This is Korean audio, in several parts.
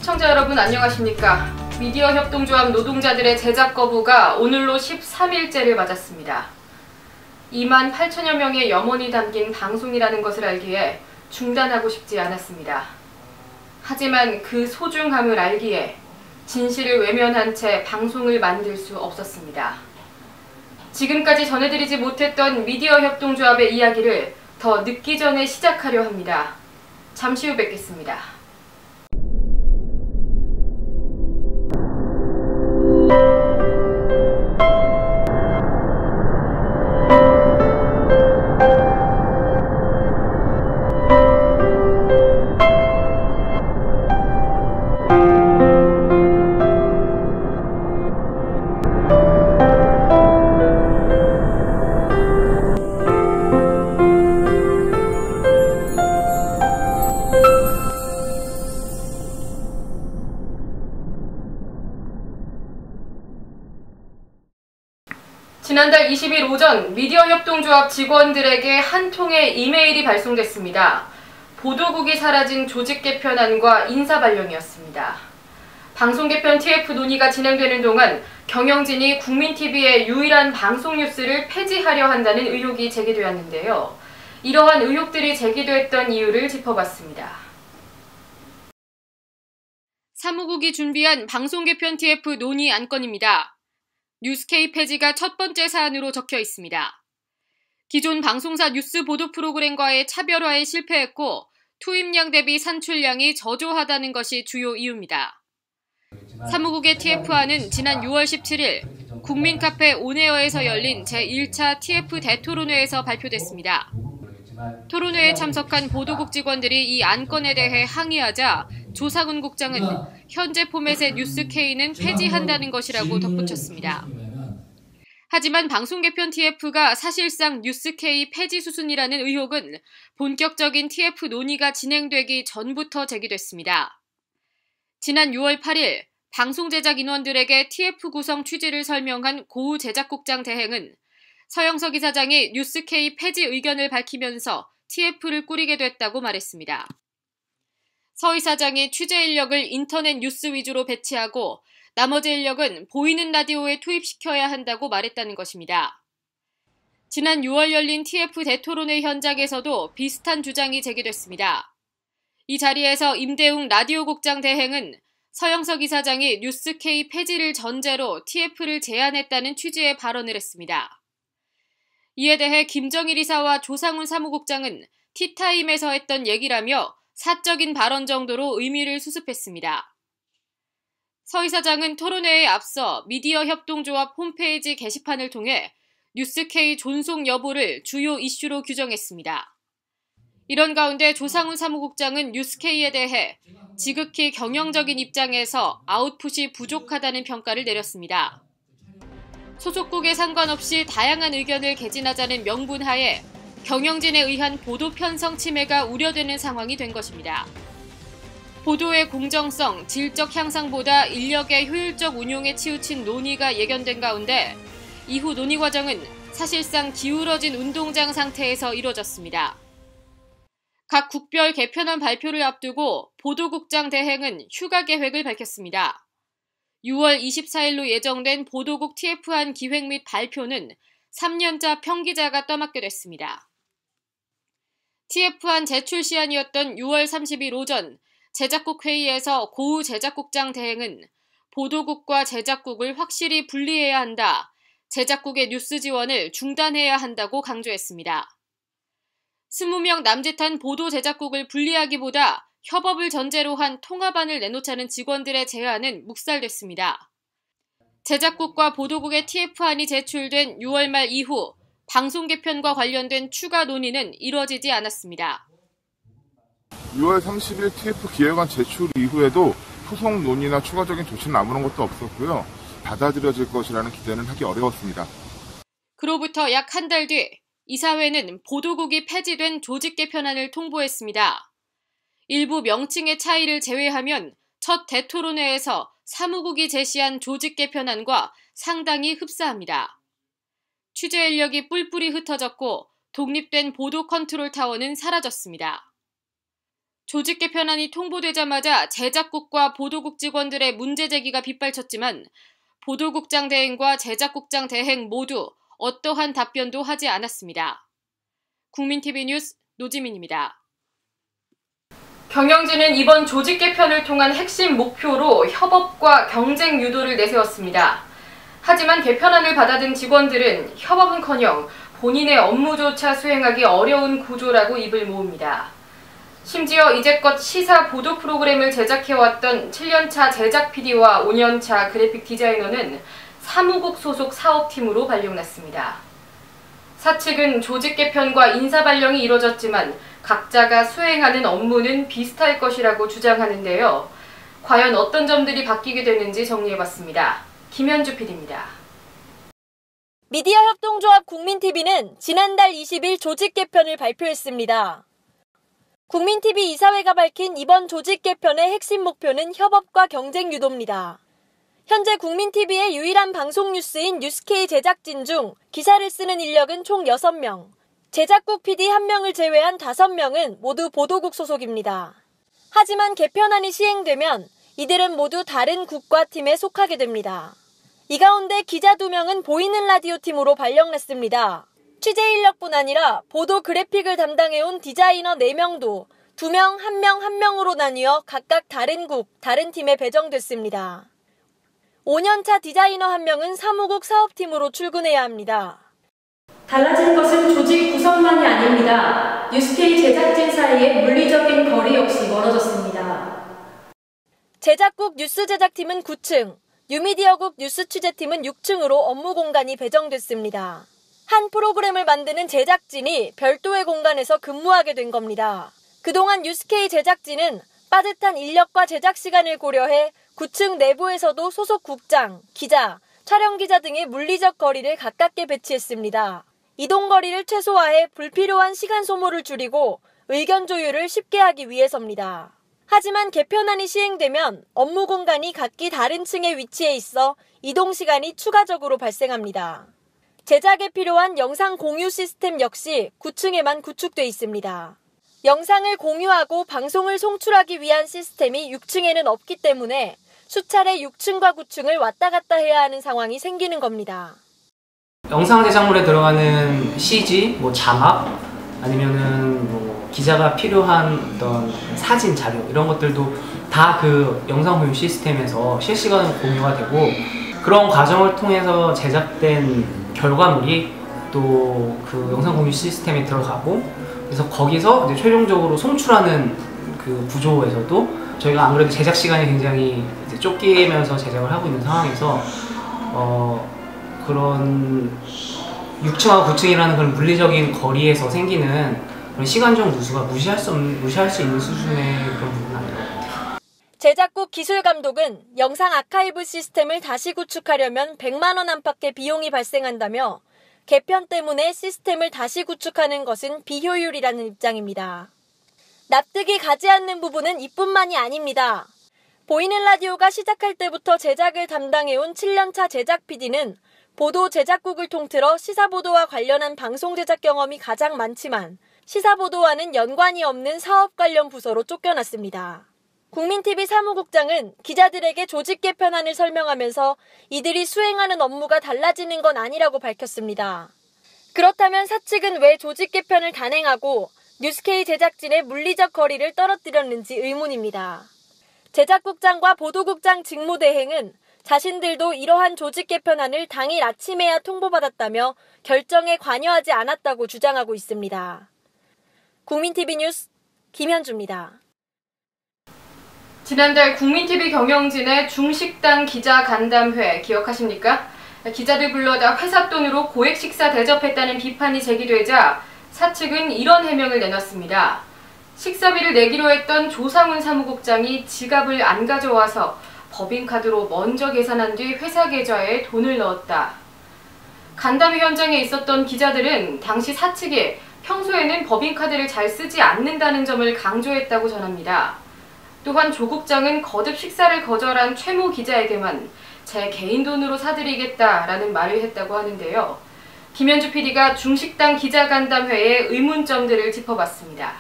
시청자 여러분 안녕하십니까. 미디어 협동조합 노동자들의 제작 거부가 오늘로 13일째를 맞았습니다. 2만 8천여 명의 염원이 담긴 방송이라는 것을 알기에 중단하고 싶지 않았습니다. 하지만 그 소중함을 알기에 진실을 외면한 채 방송을 만들 수 없었습니다. 지금까지 전해드리지 못했던 미디어 협동조합의 이야기를 더 늦기 전에 시작하려 합니다. 잠시 후 뵙겠습니다. 지난달 20일 오전 미디어 협동조합 직원들에게 한 통의 이메일이 발송됐습니다. 보도국이 사라진 조직 개편안과 인사 발령이었습니다. 방송 개편 TF 논의가 진행되는 동안 경영진이 국민TV의 유일한 방송 뉴스를 폐지하려 한다는 의혹이 제기되었는데요. 이러한 의혹들이 제기됐던 이유를 짚어봤습니다. 사무국이 준비한 방송 개편 TF 논의 안건입니다. 뉴스K 폐지가 첫 번째 사안으로 적혀 있습니다. 기존 방송사 뉴스 보도 프로그램과의 차별화에 실패했고 투입량 대비 산출량이 저조하다는 것이 주요 이유입니다. 사무국의 TF안은 지난 6월 17일 국민카페 온에어에서 열린 제1차 TF 대토론회에서 발표됐습니다. 토론회에 참석한 보도국 직원들이 이 안건에 대해 항의하자 조상훈 국장은 현재 포맷의 뉴스K는 폐지한다는 것이라고 덧붙였습니다. 하지만 방송 개편 TF가 사실상 뉴스K 폐지 수순이라는 의혹은 본격적인 TF 논의가 진행되기 전부터 제기됐습니다. 지난 6월 8일 방송 제작 인원들에게 TF 구성 취지를 설명한 고우 제작국장 대행은 서영석 이사장이 뉴스K 폐지 의견을 밝히면서 TF를 꾸리게 됐다고 말했습니다. 서 이사장이 취재 인력을 인터넷 뉴스 위주로 배치하고 나머지 인력은 보이는 라디오에 투입시켜야 한다고 말했다는 것입니다. 지난 6월 열린 TF 대토론회 현장에서도 비슷한 주장이 제기됐습니다. 이 자리에서 임대웅 라디오국장 대행은 서영석 이사장이 뉴스K 폐지를 전제로 TF를 제안했다는 취지의 발언을 했습니다. 이에 대해 김정일 이사와 조상훈 사무국장은 티타임에서 했던 얘기라며 사적인 발언 정도로 의미를 수습했습니다. 서 이사장은 토론회에 앞서 미디어 협동조합 홈페이지 게시판을 통해 뉴스K 존속 여부를 주요 이슈로 규정했습니다. 이런 가운데 조상훈 사무국장은 뉴스K에 대해 지극히 경영적인 입장에서 아웃풋이 부족하다는 평가를 내렸습니다. 소속국에 상관없이 다양한 의견을 개진하자는 명분하에 경영진에 의한 보도 편성 침해가 우려되는 상황이 된 것입니다. 보도의 공정성, 질적 향상보다 인력의 효율적 운용에 치우친 논의가 예견된 가운데 이후 논의 과정은 사실상 기울어진 운동장 상태에서 이뤄졌습니다. 각 국별 개편안 발표를 앞두고 보도국장 대행은 휴가 계획을 밝혔습니다. 6월 24일로 예정된 보도국 TF안 기획 및 발표는 3년차 평기자가 떠맡게 됐습니다. TF안 제출 시한이었던 6월 30일 오전 제작국 회의에서 고우 제작국장 대행은 보도국과 제작국을 확실히 분리해야 한다, 제작국의 뉴스 지원을 중단해야 한다고 강조했습니다. 20명 남짓한 보도 제작국을 분리하기보다 협업을 전제로 한 통합안을 내놓자는 직원들의 제안은 묵살됐습니다. 제작국과 보도국의 TF안이 제출된 6월 말 이후 방송 개편과 관련된 추가 논의는 이뤄지지 않았습니다. 6월 30일 TF 기획안 제출 이후에도 후속 논의나 추가적인 조치는 아무런 것도 없었고요. 받아들여질 것이라는 기대는 하기 어려웠습니다. 그로부터 약 한 달 뒤 이사회는 보도국이 폐지된 조직 개편안을 통보했습니다. 일부 명칭의 차이를 제외하면 첫 대토론회에서 사무국이 제시한 조직 개편안과 상당히 흡사합니다. 취재 인력이 뿔뿔이 흩어졌고 독립된 보도 컨트롤 타워는 사라졌습니다. 조직 개편안이 통보되자마자 제작국과 보도국 직원들의 문제 제기가 빗발쳤지만 보도국장 대행과 제작국장 대행 모두 어떠한 답변도 하지 않았습니다. 국민TV 뉴스 노지민입니다. 경영진은 이번 조직 개편을 통한 핵심 목표로 협업과 경쟁 유도를 내세웠습니다. 하지만 개편안을 받아든 직원들은 협업은커녕 본인의 업무조차 수행하기 어려운 구조라고 입을 모읍니다. 심지어 이제껏 시사 보도 프로그램을 제작해왔던 7년차 제작 PD와 5년차 그래픽 디자이너는 사무국 소속 사업팀으로 발령났습니다. 사측은 조직 개편과 인사 발령이 이뤄졌지만 각자가 수행하는 업무는 비슷할 것이라고 주장하는데요. 과연 어떤 점들이 바뀌게 되는지 정리해봤습니다. 김현주 PD입니다. 미디어 협동조합 국민TV는 지난달 20일 조직 개편을 발표했습니다. 국민TV 이사회가 밝힌 이번 조직 개편의 핵심 목표는 협업과 경쟁 유도입니다. 현재 국민TV의 유일한 방송 뉴스인 뉴스K 제작진 중 기사를 쓰는 인력은 총 6명, 제작국 PD 1명을 제외한 5명은 모두 보도국 소속입니다. 하지만 개편안이 시행되면 이들은 모두 다른 국과 팀에 속하게 됩니다. 이 가운데 기자 2명은 보이는 라디오 팀으로 발령났습니다. 취재 인력뿐 아니라 보도 그래픽을 담당해온 디자이너 4명도 2명, 1명, 1명으로 나뉘어 각각 다른 국, 다른 팀에 배정됐습니다. 5년차 디자이너 1명은 사무국 사업팀으로 출근해야 합니다. 달라진 것은 조직 구성만이 아닙니다. 뉴스K 제작진 사이의 물리적인 거리 역시 멀어졌습니다. 제작국 뉴스 제작팀은 9층, 뉴미디어국 뉴스 취재팀은 6층으로 업무 공간이 배정됐습니다. 한 프로그램을 만드는 제작진이 별도의 공간에서 근무하게 된 겁니다. 그동안 뉴스K 제작진은 빠듯한 인력과 제작 시간을 고려해 9층 내부에서도 소속 국장, 기자, 촬영기자 등의 물리적 거리를 가깝게 배치했습니다. 이동 거리를 최소화해 불필요한 시간 소모를 줄이고 의견 조율을 쉽게 하기 위해서입니다. 하지만 개편안이 시행되면 업무 공간이 각기 다른 층에 위치해 있어 이동 시간이 추가적으로 발생합니다. 제작에 필요한 영상 공유 시스템 역시 9층에만 구축돼 있습니다. 영상을 공유하고 방송을 송출하기 위한 시스템이 6층에는 없기 때문에 수차례 6층과 9층을 왔다 갔다 해야 하는 상황이 생기는 겁니다. 영상 제작물에 들어가는 CG, 자막, 아니면은 기자가 필요한 어떤 사진, 자료 이런 것들도 다 그 영상 공유 시스템에서 실시간으로 공유가 되고 그런 과정을 통해서 제작된 결과물이 또 그 영상 공유 시스템에 들어가고 그래서 거기서 이제 최종적으로 송출하는 그 구조에서도 저희가 안 그래도 제작 시간이 굉장히 이제 쫓기면서 제작을 하고 있는 상황에서 그런 6층하고 9층이라는 그런 물리적인 거리에서 생기는 그런 시간적 누수가 무시할 수 있는 수준의 그런 부분은 아닌 것 같아요. 제작국 기술감독은 영상 아카이브 시스템을 다시 구축하려면 100만 원 안팎의 비용이 발생한다며 개편 때문에 시스템을 다시 구축하는 것은 비효율이라는 입장입니다. 납득이 가지 않는 부분은 이뿐만이 아닙니다. 보이는 라디오가 시작할 때부터 제작을 담당해온 7년차 제작 PD는 보도 제작국을 통틀어 시사보도와 관련한 방송 제작 경험이 가장 많지만 시사보도와는 연관이 없는 사업 관련 부서로 쫓겨났습니다. 국민TV 사무국장은 기자들에게 조직 개편안을 설명하면서 이들이 수행하는 업무가 달라지는 건 아니라고 밝혔습니다. 그렇다면 사측은 왜 조직 개편을 단행하고 뉴스K 제작진의 물리적 거리를 떨어뜨렸는지 의문입니다. 제작국장과 보도국장 직무대행은 자신들도 이러한 조직 개편안을 당일 아침에야 통보받았다며 결정에 관여하지 않았다고 주장하고 있습니다. 국민TV 뉴스 김현주입니다. 지난달 국민TV 경영진의 중식당 기자 간담회 기억하십니까? 기자들 불러다 회사 돈으로 고액 식사 대접했다는 비판이 제기되자 사측은 이런 해명을 내놨습니다. 식사비를 내기로 했던 조상훈 사무국장이 지갑을 안 가져와서 법인카드로 먼저 계산한 뒤 회사 계좌에 돈을 넣었다. 간담회 현장에 있었던 기자들은 당시 사측에 평소에는 법인카드를 잘 쓰지 않는다는 점을 강조했다고 전합니다. 또한 조 국장은 거듭 식사를 거절한 최모 기자에게만 제 개인 돈으로 사드리겠다라는 말을 했다고 하는데요. 김현주 PD가 중식당 기자간담회의 의문점들을 짚어봤습니다.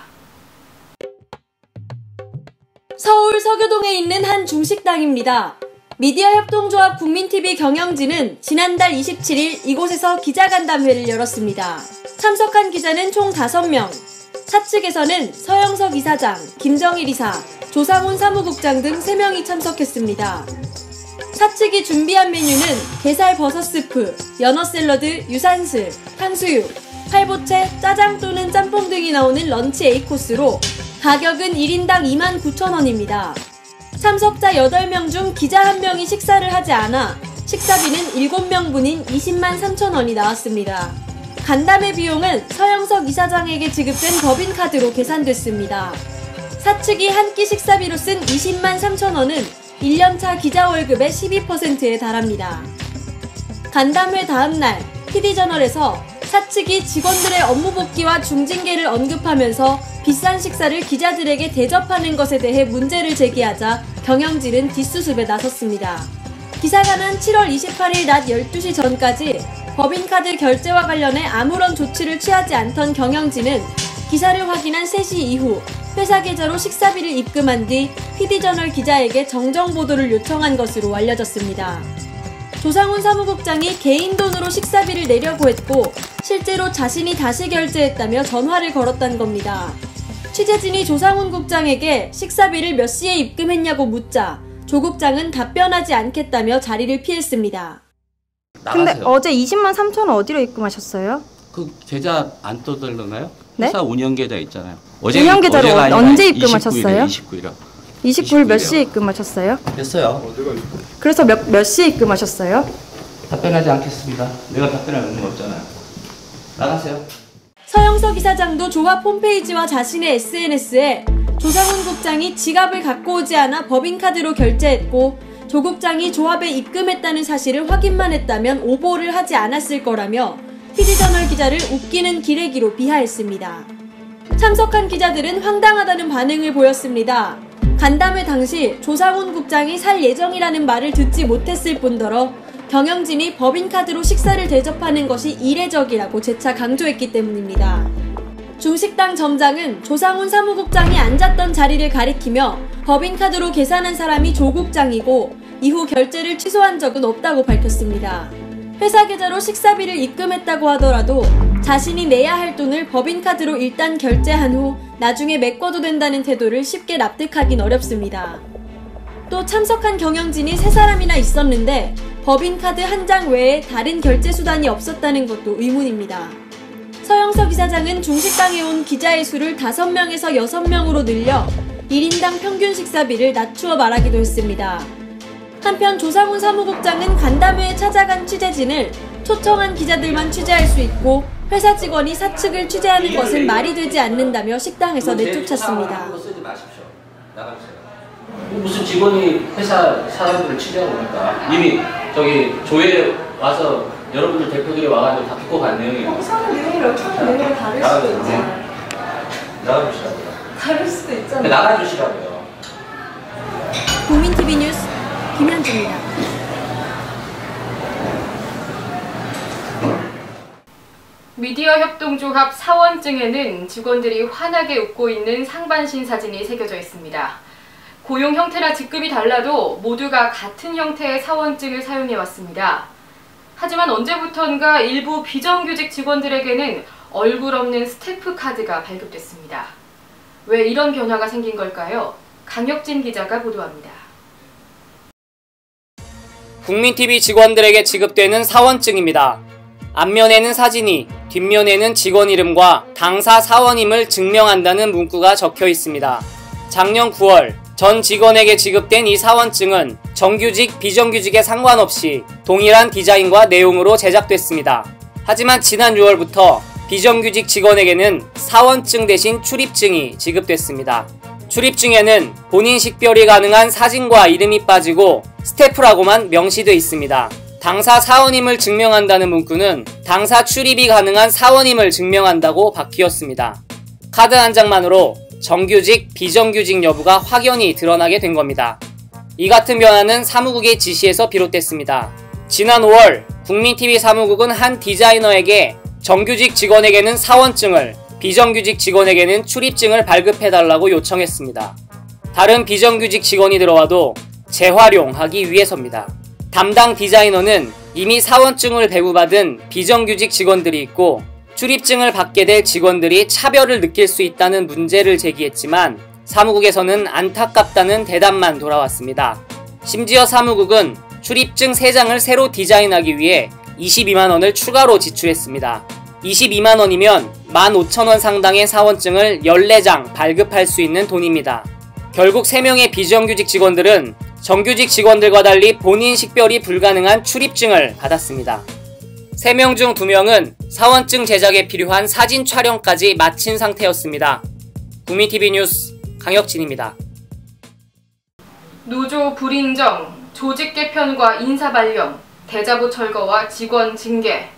서울 서교동에 있는 한 중식당입니다. 미디어협동조합 국민TV 경영진은 지난달 27일 이곳에서 기자간담회를 열었습니다. 참석한 기자는 총 5명. 사측에서는 서영석 이사장, 김정일 이사, 조상훈 사무국장 등 3명이 참석했습니다. 사측이 준비한 메뉴는 게살 버섯 스프, 연어 샐러드, 유산슬, 탕수육, 팔보채, 짜장 또는 짬뽕 등이 나오는 런치 A코스로 가격은 1인당 29,000원입니다. 참석자 8명 중 기자 1명이 식사를 하지 않아 식사비는 7명분인 203,000원이 나왔습니다. 간담회 비용은 서영석 이사장에게 지급된 법인카드로 계산됐습니다. 사측이 한 끼 식사비로 쓴 203,000원은 1년차 기자 월급의 12%에 달합니다. 간담회 다음날 PD저널에서 사측이 직원들의 업무 복귀와 중징계를 언급하면서 비싼 식사를 기자들에게 대접하는 것에 대해 문제를 제기하자 경영진은 뒷수습에 나섰습니다. 기사관은 7월 28일 낮 12시 전까지 법인카드 결제와 관련해 아무런 조치를 취하지 않던 경영진은 기사를 확인한 3시 이후 회사 계좌로 식사비를 입금한 뒤 PD저널 기자에게 정정 보도를 요청한 것으로 알려졌습니다. 조상훈 사무국장이 개인 돈으로 식사비를 내려고 했고 실제로 자신이 다시 결제했다며 전화를 걸었단 겁니다. 취재진이 조상훈 국장에게 식사비를 몇 시에 입금했냐고 묻자 조 국장은 답변하지 않겠다며 자리를 피했습니다. 근데 어제 203,000원 어디로 입금하셨어요? 그 계좌 안 떠들었나요? 네? 회사 운영 계좌 있잖아요. 운영 계좌로 언제 입금하셨어요? 29일이요. 29일 몇 시에 입금하셨어요? 됐어요. 그래서 몇 시에 입금하셨어요? 답변하지 않겠습니다. 내가 답변할 의무가 없잖아요. 나가세요. 서영석 이사장도 조합 홈페이지와 자신의 SNS에 조상훈 국장이 지갑을 갖고 오지 않아 법인카드로 결제했고 조 국장이 조합에 입금했다는 사실을 확인만 했다면 오보를 하지 않았을 거라며 PD저널 기자를 웃기는 기레기로 비하했습니다. 참석한 기자들은 황당하다는 반응을 보였습니다. 간담회 당시 조상훈 국장이 살 예정이라는 말을 듣지 못했을 뿐더러 경영진이 법인카드로 식사를 대접하는 것이 이례적이라고 재차 강조했기 때문입니다. 중식당 점장은 조상훈 사무국장이 앉았던 자리를 가리키며 법인카드로 계산한 사람이 조 국장이고 이후 결제를 취소한 적은 없다고 밝혔습니다. 회사 계좌로 식사비를 입금했다고 하더라도 자신이 내야 할 돈을 법인카드로 일단 결제한 후 나중에 메꿔도 된다는 태도를 쉽게 납득하긴 어렵습니다. 또 참석한 경영진이 3사람이나 있었는데 법인카드 한 장 외에 다른 결제 수단이 없었다는 것도 의문입니다. 서영석 이사장은 중식당에 온 기자의 수를 5명에서 6명으로 늘려 1인당 평균 식사비를 낮추어 말하기도 했습니다. 한편 조상훈 사무국장은 간담회에 찾아간 취재진을 초청한 기자들만 취재할 수 있고 회사 직원이 사측을 취재하는 것은 말이 되지 않는다며 식당에서 내쫓았습니다. 무슨 직원이 회사 사람들을 취재하고 오니까 이미 저기 조회에 와서 여러분들 대표들이 와가지고 다 듣고 간 내용이에요. 영상 내용이랑 촬영 내용이 다를 수도 있잖아요. 나가주시라고요. 다를 수도 있잖아요. 나가주시라고요. 국민TV 뉴스 김현주입니다. 미디어협동조합 사원증에는 직원들이 환하게 웃고 있는 상반신 사진이 새겨져 있습니다. 고용 형태나 직급이 달라도 모두가 같은 형태의 사원증을 사용해왔습니다. 하지만 언제부턴가 일부 비정규직 직원들에게는 얼굴 없는 스태프 카드가 발급됐습니다. 왜 이런 변화가 생긴 걸까요? 강혁진 기자가 보도합니다. 국민TV 직원들에게 지급되는 사원증입니다. 앞면에는 사진이, 뒷면에는 직원 이름과 당사 사원임을 증명한다는 문구가 적혀 있습니다. 작년 9월 전 직원에게 지급된 이 사원증은 정규직, 비정규직에 상관없이 동일한 디자인과 내용으로 제작됐습니다. 하지만 지난 6월부터 비정규직 직원에게는 사원증 대신 출입증이 지급됐습니다. 출입증에는 본인 식별이 가능한 사진과 이름이 빠지고 스태프라고만 명시되어 있습니다. 당사 사원임을 증명한다는 문구는 당사 출입이 가능한 사원임을 증명한다고 바뀌었습니다. 카드 한 장만으로 정규직, 비정규직 여부가 확연히 드러나게 된 겁니다. 이 같은 변화는 사무국의 지시에서 비롯됐습니다. 지난 5월 국민TV 사무국은 한 디자이너에게 정규직 직원에게는 사원증을, 비정규직 직원에게는 출입증을 발급해달라고 요청했습니다. 다른 비정규직 직원이 들어와도 재활용하기 위해서입니다. 담당 디자이너는 이미 사원증을 배부받은 비정규직 직원들이 있고 출입증을 받게 될 직원들이 차별을 느낄 수 있다는 문제를 제기했지만 사무국에서는 안타깝다는 대답만 돌아왔습니다. 심지어 사무국은 출입증 3장을 새로 디자인하기 위해 22만원을 추가로 지출했습니다. 22만원이면 15,000원 상당의 사원증을 14장 발급할 수 있는 돈입니다. 결국 3명의 비정규직 직원들은 정규직 직원들과 달리 본인 식별이 불가능한 출입증을 받았습니다. 3명 중 2명은 사원증 제작에 필요한 사진 촬영까지 마친 상태였습니다. 국민TV 뉴스 강혁진입니다. 노조 불인정, 조직 개편과 인사 발령, 대자보 철거와 직원 징계.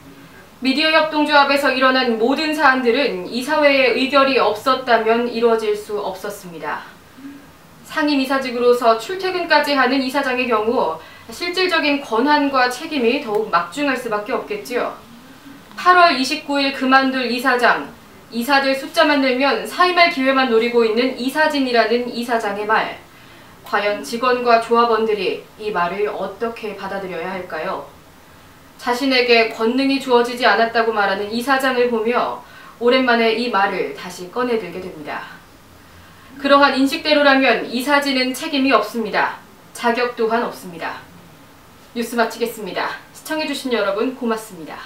미디어 협동조합에서 일어난 모든 사안들은 이사회의 의결이 없었다면 이루어질 수 없었습니다. 상임이사직으로서 출퇴근까지 하는 이사장의 경우 실질적인 권한과 책임이 더욱 막중할 수밖에 없겠지요. 8월 29일 그만둘 이사장, 이사들 숫자만 늘면 사임할 기회만 노리고 있는 이사진이라는 이사장의 말. 과연 직원과 조합원들이 이 말을 어떻게 받아들여야 할까요? 자신에게 권능이 주어지지 않았다고 말하는 이사장을 보며 오랜만에 이 말을 다시 꺼내들게 됩니다. 그러한 인식대로라면 이사진은 책임이 없습니다. 자격 또한 없습니다. 뉴스 마치겠습니다. 시청해주신 여러분 고맙습니다.